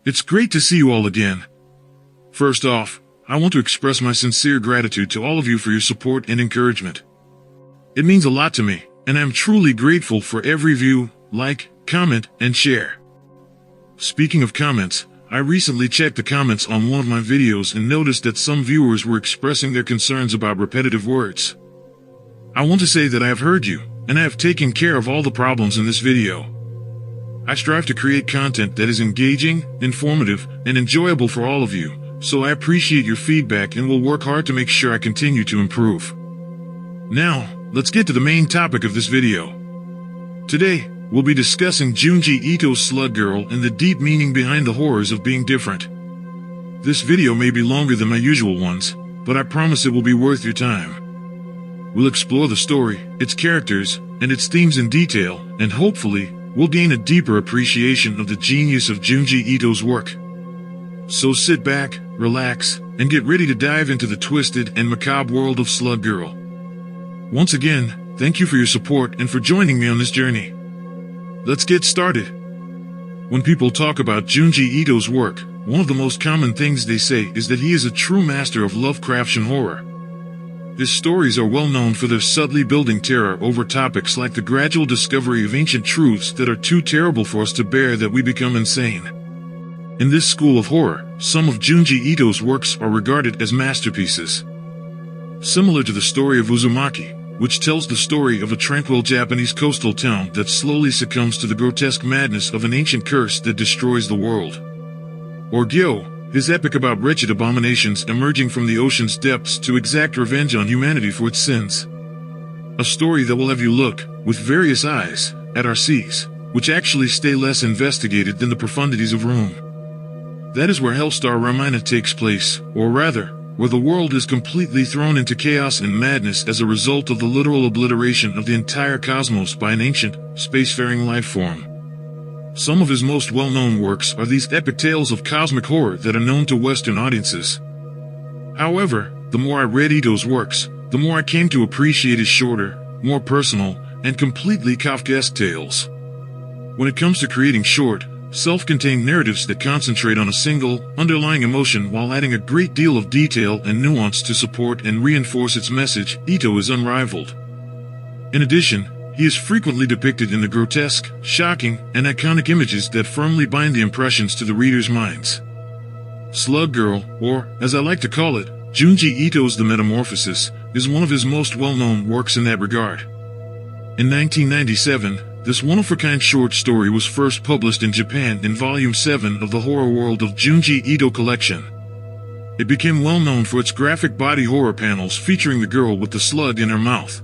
It's great to see you all again. First off, I want to express my sincere gratitude to all of you for your support and encouragement. It means a lot to me, and I am truly grateful for every view, like, comment, and share. Speaking of comments, I recently checked the comments on one of my videos and noticed that some viewers were expressing their concerns about repetitive words. I want to say that I have heard you, and I have taken care of all the problems in this video. I strive to create content that is engaging, informative, and enjoyable for all of you, so I appreciate your feedback and will work hard to make sure I continue to improve. Now, let's get to the main topic of this video. Today, we'll be discussing Junji Ito's Slug Girl and the deep meaning behind the horrors of being different. This video may be longer than my usual ones, but I promise it will be worth your time. We'll explore the story, its characters, and its themes in detail, and hopefully, we'll gain a deeper appreciation of the genius of Junji Ito's work. So sit back, relax, and get ready to dive into the twisted and macabre world of Slug Girl. Once again, thank you for your support and for joining me on this journey. Let's get started. When people talk about Junji Ito's work, one of the most common things they say is that he is a true master of Lovecraftian horror. His stories are well known for their subtly building terror over topics like the gradual discovery of ancient truths that are too terrible for us to bear that we become insane. In this school of horror, some of Junji Ito's works are regarded as masterpieces. Similar to the story of Uzumaki, which tells the story of a tranquil Japanese coastal town that slowly succumbs to the grotesque madness of an ancient curse that destroys the world. Or Gyo, his epic about wretched abominations emerging from the ocean's depths to exact revenge on humanity for its sins. A story that will have you look, with various eyes, at our seas, which actually stay less investigated than the profundities of Rome. That is where Hellstar Ramayana takes place, or rather, where the world is completely thrown into chaos and madness as a result of the literal obliteration of the entire cosmos by an ancient, spacefaring life form. Some of his most well-known works are these epic tales of cosmic horror that are known to Western audiences. However, the more I read Ito's works, the more I came to appreciate his shorter, more personal, and completely Kafkaesque tales. When it comes to creating short, self-contained narratives that concentrate on a single, underlying emotion while adding a great deal of detail and nuance to support and reinforce its message, Ito is unrivaled. In addition, he is frequently depicted in the grotesque, shocking, and iconic images that firmly bind the impressions to the reader's minds. Slug Girl, or, as I like to call it, Junji Ito's The Metamorphosis, is one of his most well-known works in that regard. In 1997, this one-of-a-kind short story was first published in Japan in Volume 7 of the Horror World of Junji Ito collection. It became well known for its graphic body horror panels featuring the girl with the slug in her mouth.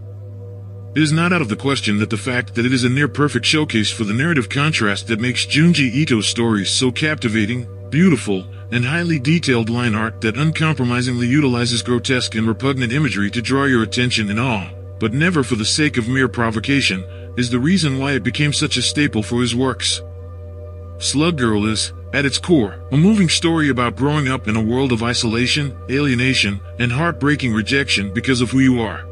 It is not out of the question that the fact that it is a near-perfect showcase for the narrative contrast that makes Junji Ito's stories so captivating, beautiful, and highly detailed line art that uncompromisingly utilizes grotesque and repugnant imagery to draw your attention in awe, but never for the sake of mere provocation, is the reason why it became such a staple for his works. Slug Girl is, at its core, a moving story about growing up in a world of isolation, alienation, and heartbreaking rejection because of who you are.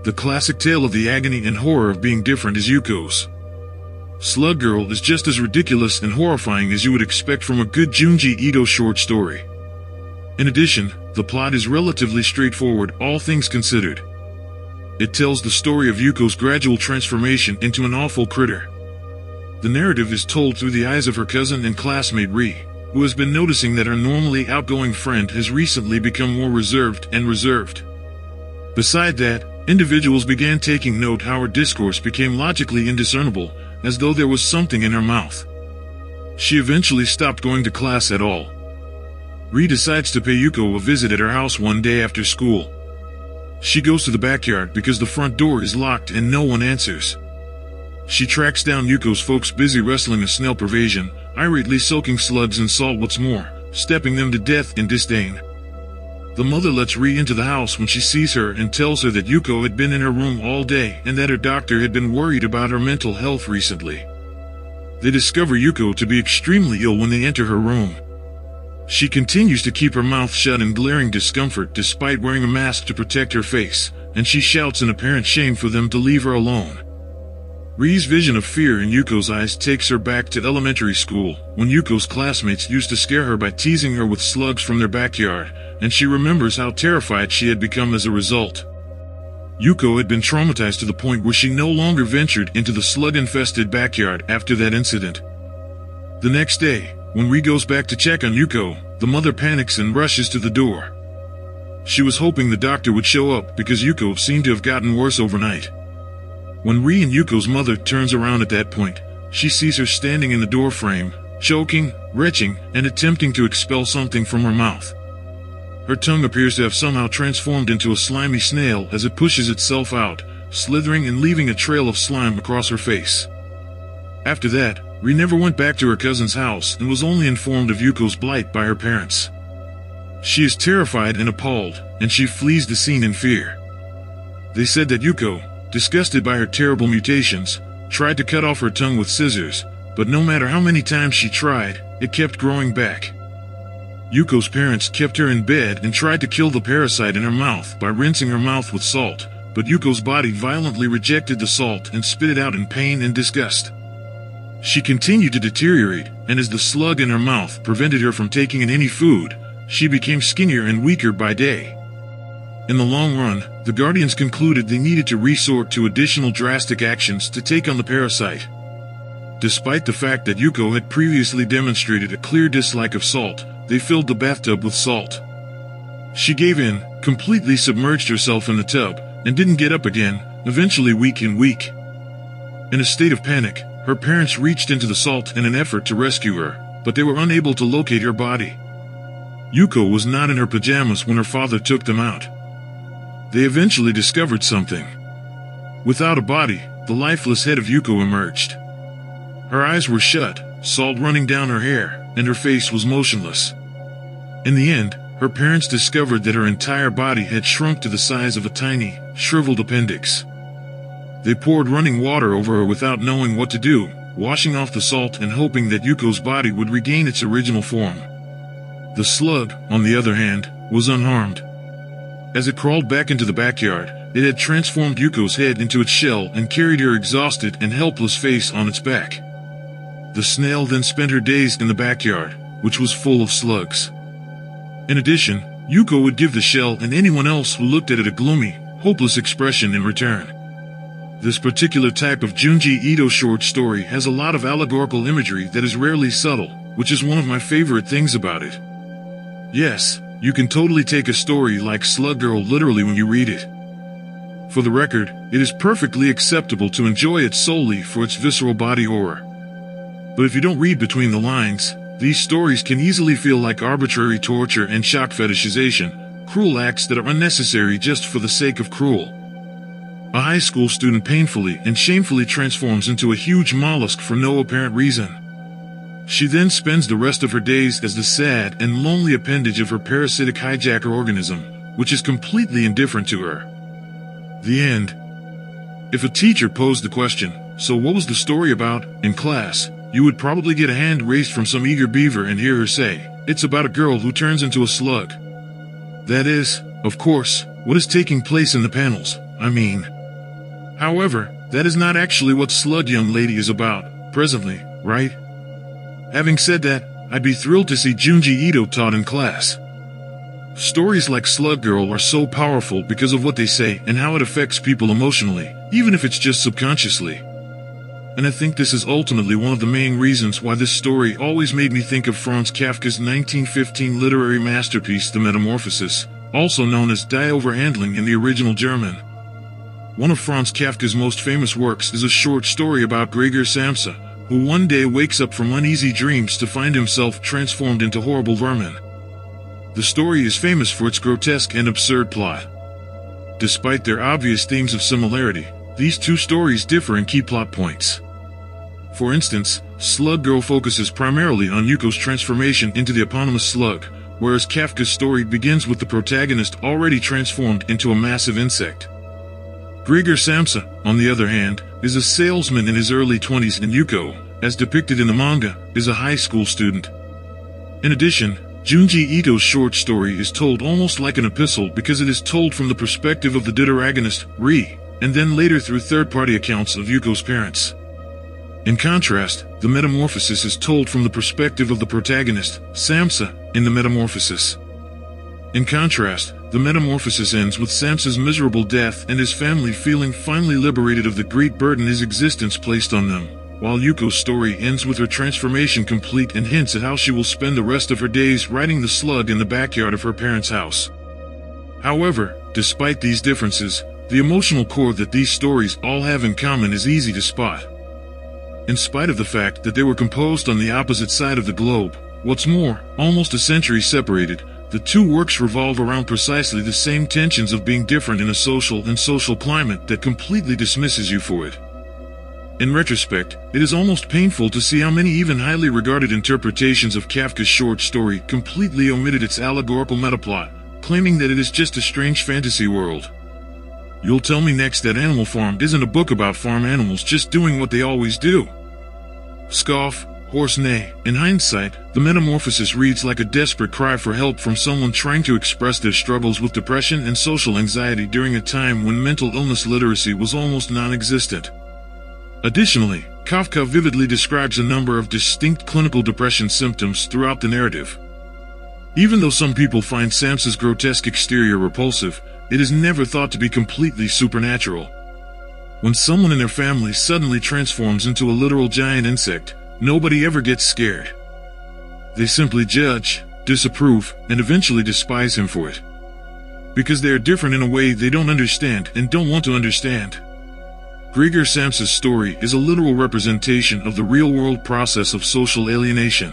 The classic tale of the agony and horror of being different is Yuko's. Slug Girl is just as ridiculous and horrifying as you would expect from a good Junji Ito short story. In addition, the plot is relatively straightforward, all things considered. It tells the story of Yuko's gradual transformation into an awful critter. The narrative is told through the eyes of her cousin and classmate Ri, who has been noticing that her normally outgoing friend has recently become more reserved. Beside that, individuals began taking note how her discourse became logically indiscernible, as though there was something in her mouth. She eventually stopped going to class at all. Ri decides to pay Yuko a visit at her house one day after school. She goes to the backyard because the front door is locked and no one answers. She tracks down Yuko's folks busy wrestling a snail pervasion, irately soaking slugs in salt, what's more, stepping them to death in disdain. The mother lets Ri into the house when she sees her and tells her that Yuko had been in her room all day and that her doctor had been worried about her mental health recently. They discover Yuko to be extremely ill when they enter her room. She continues to keep her mouth shut in glaring discomfort despite wearing a mask to protect her face, and she shouts in apparent shame for them to leave her alone. Ri's vision of fear in Yuko's eyes takes her back to elementary school, when Yuko's classmates used to scare her by teasing her with slugs from their backyard, and she remembers how terrified she had become as a result. Yuko had been traumatized to the point where she no longer ventured into the slug-infested backyard after that incident. The next day, when Ri goes back to check on Yuko, the mother panics and rushes to the door. She was hoping the doctor would show up because Yuko seemed to have gotten worse overnight. When Ri and Yuko's mother turns around at that point, she sees her standing in the doorframe, choking, retching, and attempting to expel something from her mouth. Her tongue appears to have somehow transformed into a slimy snail as it pushes itself out, slithering and leaving a trail of slime across her face. After that, Ri never went back to her cousin's house and was only informed of Yuko's plight by her parents. She is terrified and appalled, and she flees the scene in fear. They said that Yuko, disgusted by her terrible mutations, tried to cut off her tongue with scissors, but no matter how many times she tried, it kept growing back. Yuko's parents kept her in bed and tried to kill the parasite in her mouth by rinsing her mouth with salt, but Yuko's body violently rejected the salt and spit it out in pain and disgust. She continued to deteriorate, and as the slug in her mouth prevented her from taking in any food, she became skinnier and weaker by day. In the long run, the Guardians concluded they needed to resort to additional drastic actions to take on the parasite. Despite the fact that Yuko had previously demonstrated a clear dislike of salt, they filled the bathtub with salt. She gave in, completely submerged herself in the tub, and didn't get up again, eventually weak and weak. In a state of panic, her parents reached into the salt in an effort to rescue her, but they were unable to locate her body. Yuko was not in her pajamas when her father took them out. They eventually discovered something. Without a body, the lifeless head of Yuko emerged. Her eyes were shut, salt running down her hair, and her face was motionless. In the end, her parents discovered that her entire body had shrunk to the size of a tiny, shriveled appendix. They poured running water over her without knowing what to do, washing off the salt and hoping that Yuko's body would regain its original form. The slug, on the other hand, was unharmed. As it crawled back into the backyard, it had transformed Yuko's head into its shell and carried her exhausted and helpless face on its back. The snail then spent her days in the backyard, which was full of slugs. In addition, Yuko would give the shell and anyone else who looked at it a gloomy, hopeless expression in return. This particular type of Junji Ito short story has a lot of allegorical imagery that is rarely subtle, which is one of my favorite things about it. Yes, you can totally take a story like Slug Girl literally when you read it. For the record, it is perfectly acceptable to enjoy it solely for its visceral body horror. But if you don't read between the lines, these stories can easily feel like arbitrary torture and shock fetishization, cruel acts that are unnecessary just for the sake of cruel. A high school student painfully and shamefully transforms into a huge mollusk for no apparent reason. She then spends the rest of her days as the sad and lonely appendage of her parasitic hijacker organism, which is completely indifferent to her. The end. If a teacher posed the question, "So what was the story about?" in class, you would probably get a hand raised from some eager beaver and hear her say, "It's about a girl who turns into a slug." That is, of course, what is taking place in the panels, However, that is not actually what Slug Young Lady is about, presently, right? Having said that, I'd be thrilled to see Junji Ito taught in class. Stories like Slug Girl are so powerful because of what they say and how it affects people emotionally, even if it's just subconsciously. And I think this is ultimately one of the main reasons why this story always made me think of Franz Kafka's 1915 literary masterpiece The Metamorphosis, also known as Die Overhandling in the original German. One of Franz Kafka's most famous works is a short story about Gregor Samsa, who one day wakes up from uneasy dreams to find himself transformed into horrible vermin. The story is famous for its grotesque and absurd plot. Despite their obvious themes of similarity, these two stories differ in key plot points. For instance, Slug Girl focuses primarily on Yuko's transformation into the eponymous slug, whereas Kafka's story begins with the protagonist already transformed into a massive insect. Gregor Samsa, on the other hand, is a salesman in his early 20s and Yuko, as depicted in the manga, is a high school student. In addition, Junji Ito's short story is told almost like an epistle because it is told from the perspective of the deuteragonist, Ri, and then later through third-party accounts of Yuko's parents. In contrast, the metamorphosis is told from the perspective of the protagonist, Samsa, in the metamorphosis. In contrast, the metamorphosis ends with Samsa's miserable death and his family feeling finally liberated of the great burden his existence placed on them, while Yuko's story ends with her transformation complete and hints at how she will spend the rest of her days riding the slug in the backyard of her parents' house. However, despite these differences, the emotional core that these stories all have in common is easy to spot. In spite of the fact that they were composed on the opposite side of the globe, what's more, almost a century separated, the two works revolve around precisely the same tensions of being different in a social climate that completely dismisses you for it. In retrospect, it is almost painful to see how many even highly regarded interpretations of Kafka's short story completely omitted its allegorical metaplot, claiming that it is just a strange fantasy world. You'll tell me next that Animal Farm isn't a book about farm animals just doing what they always do. Scoff, horse neigh. In hindsight, the metamorphosis reads like a desperate cry for help from someone trying to express their struggles with depression and social anxiety during a time when mental illness literacy was almost non-existent. Additionally, Kafka vividly describes a number of distinct clinical depression symptoms throughout the narrative. Even though some people find Samsa's grotesque exterior repulsive, it is never thought to be completely supernatural. When someone in their family suddenly transforms into a literal giant insect, nobody ever gets scared. They simply judge, disapprove, and eventually despise him for it. Because they are different in a way they don't understand and don't want to understand. Gregor Samsa's story is a literal representation of the real-world process of social alienation.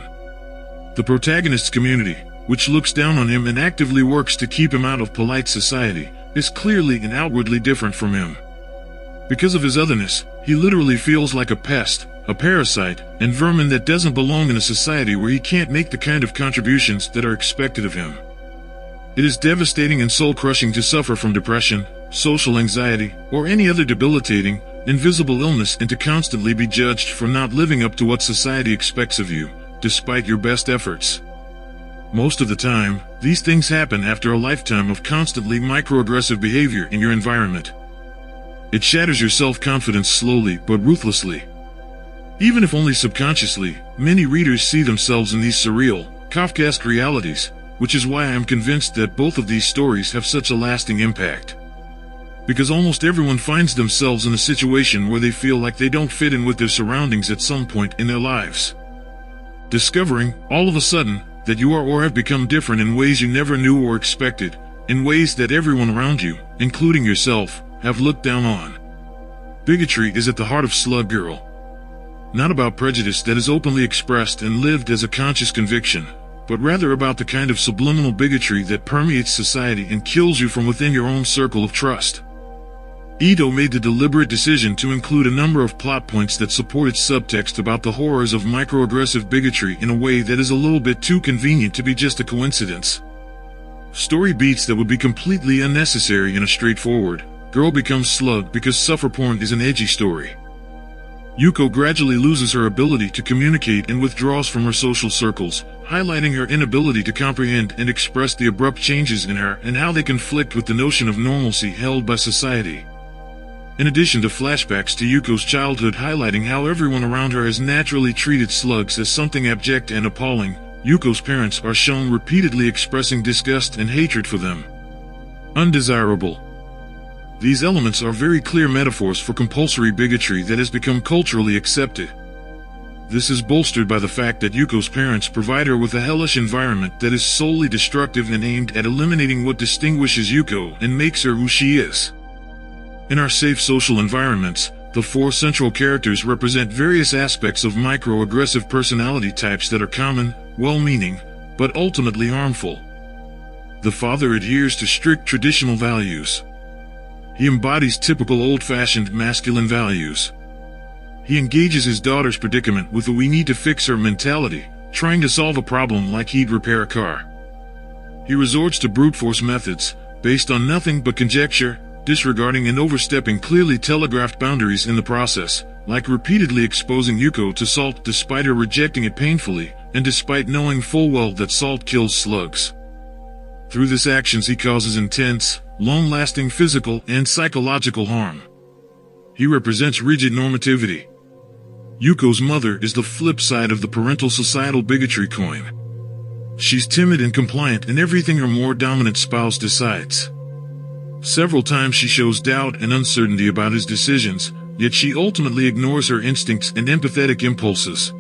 The protagonist's community, which looks down on him and actively works to keep him out of polite society, is clearly and outwardly different from him. Because of his otherness, he literally feels like a pest, a parasite, and vermin that doesn't belong in a society where he can't make the kind of contributions that are expected of him. It is devastating and soul-crushing to suffer from depression, social anxiety, or any other debilitating, invisible illness and to constantly be judged for not living up to what society expects of you, despite your best efforts. Most of the time, these things happen after a lifetime of constantly microaggressive behavior in your environment. It shatters your self-confidence slowly but ruthlessly. Even if only subconsciously, many readers see themselves in these surreal, Kafkaesque realities, which is why I am convinced that both of these stories have such a lasting impact. Because almost everyone finds themselves in a situation where they feel like they don't fit in with their surroundings at some point in their lives. Discovering, all of a sudden, that you are or have become different in ways you never knew or expected, in ways that everyone around you, including yourself, have looked down on. Bigotry is at the heart of Slug Girl. Not about prejudice that is openly expressed and lived as a conscious conviction, but rather about the kind of subliminal bigotry that permeates society and kills you from within your own circle of trust. Ito made the deliberate decision to include a number of plot points that supported subtext about the horrors of microaggressive bigotry in a way that is a little bit too convenient to be just a coincidence. Story beats that would be completely unnecessary in a straightforward, girl becomes slug because suffer porn is an edgy story. Yuko gradually loses her ability to communicate and withdraws from her social circles, highlighting her inability to comprehend and express the abrupt changes in her and how they conflict with the notion of normalcy held by society. In addition to flashbacks to Yuko's childhood highlighting how everyone around her has naturally treated slugs as something abject and appalling, Yuko's parents are shown repeatedly expressing disgust and hatred for them. Undesirable. These elements are very clear metaphors for compulsory bigotry that has become culturally accepted. This is bolstered by the fact that Yuko's parents provide her with a hellish environment that is solely destructive and aimed at eliminating what distinguishes Yuko and makes her who she is. In our safe social environments, the four central characters represent various aspects of microaggressive personality types that are common, well-meaning, but ultimately harmful. The father adheres to strict traditional values. He embodies typical old-fashioned masculine values. He engages his daughter's predicament with a "we need to fix her" mentality, trying to solve a problem like he'd repair a car. He resorts to brute force methods, based on nothing but conjecture, disregarding and overstepping clearly telegraphed boundaries in the process, like repeatedly exposing Yuko to salt despite her rejecting it painfully, and despite knowing full well that salt kills slugs. Through his actions he causes intense, long-lasting physical and psychological harm. he represents rigid normativity. Yuko's mother is the flip side of the parental societal bigotry coin. She's timid and compliant in everything her more dominant spouse decides. Several times she shows doubt and uncertainty about his decisions, yet she ultimately ignores her instincts and empathetic impulses.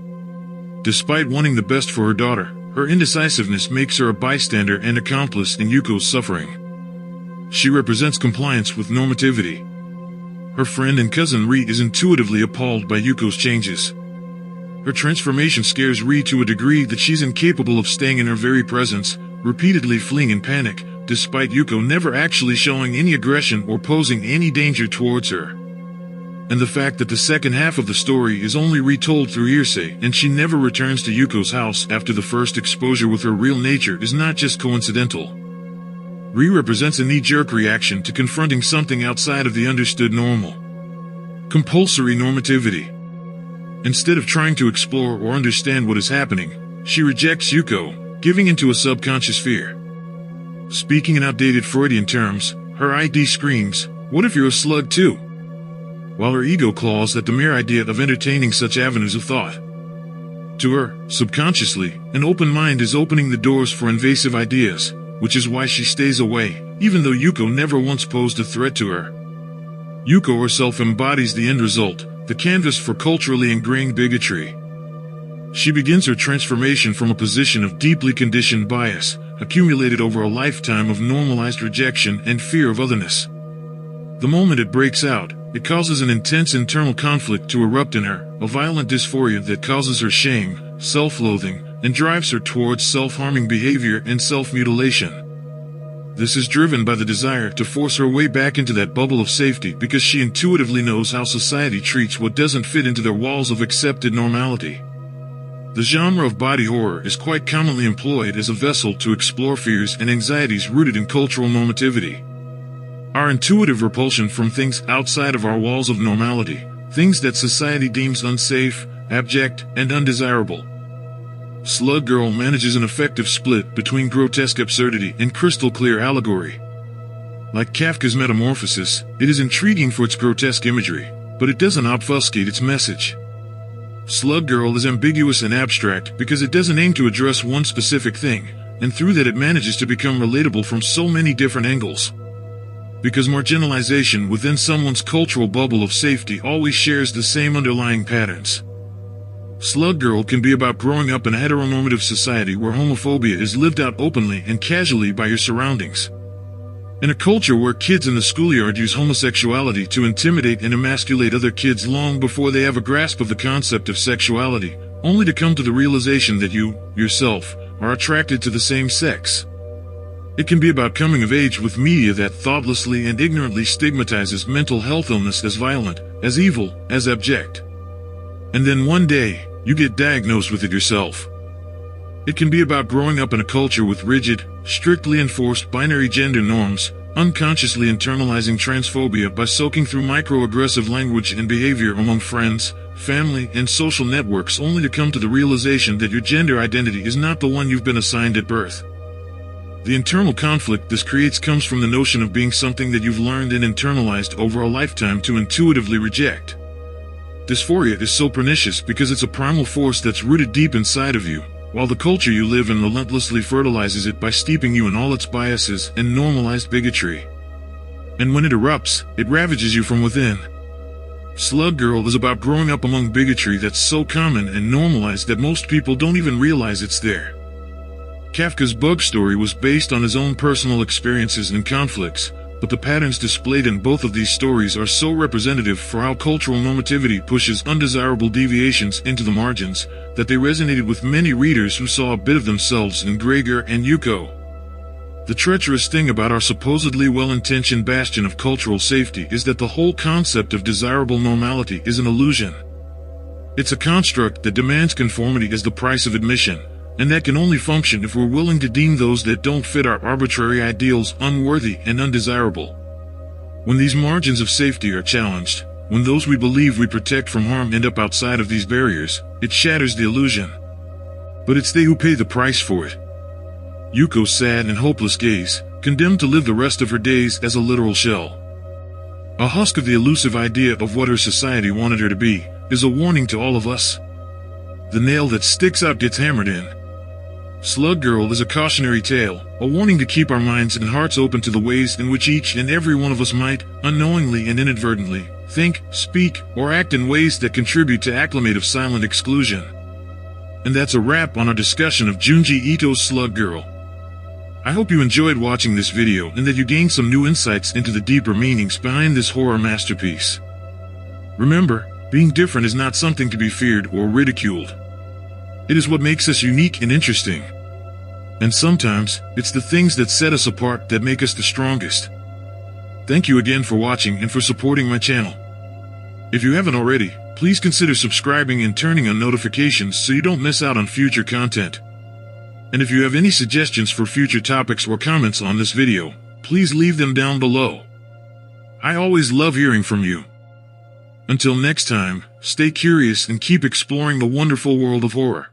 Despite wanting the best for her daughter, her indecisiveness makes her a bystander and accomplice in Yuko's suffering. She represents compliance with normativity. Her friend and cousin Ri is intuitively appalled by Yuko's changes. Her transformation scares Ri to a degree that she's incapable of staying in her very presence, repeatedly fleeing in panic, despite Yuko never actually showing any aggression or posing any danger towards her. And the fact that the second half of the story is only retold through hearsay and she never returns to Yuko's house after the first exposure with her real nature is not just coincidental. Ri represents a knee-jerk reaction to confronting something outside of the understood normal. Compulsory normativity. Instead of trying to explore or understand what is happening, she rejects Yuko, giving into a subconscious fear. Speaking in outdated Freudian terms, her ID screams, "What if you're a slug too?" While her ego claws at the mere idea of entertaining such avenues of thought. To her, subconsciously, an open mind is opening the doors for invasive ideas, which is why she stays away, even though Yuko never once posed a threat to her. Yuko herself embodies the end result, the canvas for culturally ingrained bigotry. She begins her transformation from a position of deeply conditioned bias, accumulated over a lifetime of normalized rejection and fear of otherness. The moment it breaks out, it causes an intense internal conflict to erupt in her, a violent dysphoria that causes her shame, self-loathing, and drives her towards self-harming behavior and self-mutilation. This is driven by the desire to force her way back into that bubble of safety because she intuitively knows how society treats what doesn't fit into their walls of accepted normality. The genre of body horror is quite commonly employed as a vessel to explore fears and anxieties rooted in cultural normativity. Our intuitive repulsion from things outside of our walls of normality, things that society deems unsafe, abject, and undesirable. Slug Girl manages an effective split between grotesque absurdity and crystal-clear allegory. Like Kafka's Metamorphosis, it is intriguing for its grotesque imagery, but it doesn't obfuscate its message. Slug Girl is ambiguous and abstract because it doesn't aim to address one specific thing, and through that it manages to become relatable from so many different angles. Because marginalization within someone's cultural bubble of safety always shares the same underlying patterns. Slug Girl can be about growing up in a heteronormative society where homophobia is lived out openly and casually by your surroundings. In a culture where kids in the schoolyard use homosexuality to intimidate and emasculate other kids long before they have a grasp of the concept of sexuality, only to come to the realization that you, yourself, are attracted to the same sex. It can be about coming of age with media that thoughtlessly and ignorantly stigmatizes mental health illness as violent, as evil, as abject. And then one day, you get diagnosed with it yourself. It can be about growing up in a culture with rigid, strictly enforced binary gender norms, unconsciously internalizing transphobia by soaking through microaggressive language and behavior among friends, family, and social networks only to come to the realization that your gender identity is not the one you've been assigned at birth. The internal conflict this creates comes from the notion of being something that you've learned and internalized over a lifetime to intuitively reject. Dysphoria is so pernicious because it's a primal force that's rooted deep inside of you, while the culture you live in relentlessly fertilizes it by steeping you in all its biases and normalized bigotry. And when it erupts, it ravages you from within. Slug Girl is about growing up among bigotry that's so common and normalized that most people don't even realize it's there. Kafka's Bug Story was based on his own personal experiences and conflicts, but the patterns displayed in both of these stories are so representative for how cultural normativity pushes undesirable deviations into the margins, that they resonated with many readers who saw a bit of themselves in Gregor and Yuko. The treacherous thing about our supposedly well-intentioned bastion of cultural safety is that the whole concept of desirable normality is an illusion. It's a construct that demands conformity as the price of admission, and that can only function if we're willing to deem those that don't fit our arbitrary ideals unworthy and undesirable. When these margins of safety are challenged, when those we believe we protect from harm end up outside of these barriers, it shatters the illusion. But it's they who pay the price for it. Yuko's sad and hopeless gaze, condemned to live the rest of her days as a literal shell. a husk of the elusive idea of what her society wanted her to be, is a warning to all of us. The nail that sticks out gets hammered in. Slug Girl is a cautionary tale, a warning to keep our minds and hearts open to the ways in which each and every one of us might, unknowingly and inadvertently, think, speak, or act in ways that contribute to acclimative silent exclusion. And that's a wrap on our discussion of Junji Ito's Slug Girl. I hope you enjoyed watching this video and that you gained some new insights into the deeper meanings behind this horror masterpiece. Remember, being different is not something to be feared or ridiculed. It is what makes us unique and interesting. And sometimes, it's the things that set us apart that make us the strongest. Thank you again for watching and for supporting my channel. If you haven't already, please consider subscribing and turning on notifications so you don't miss out on future content. And if you have any suggestions for future topics or comments on this video, please leave them down below. I always love hearing from you. Until next time, stay curious and keep exploring the wonderful world of horror.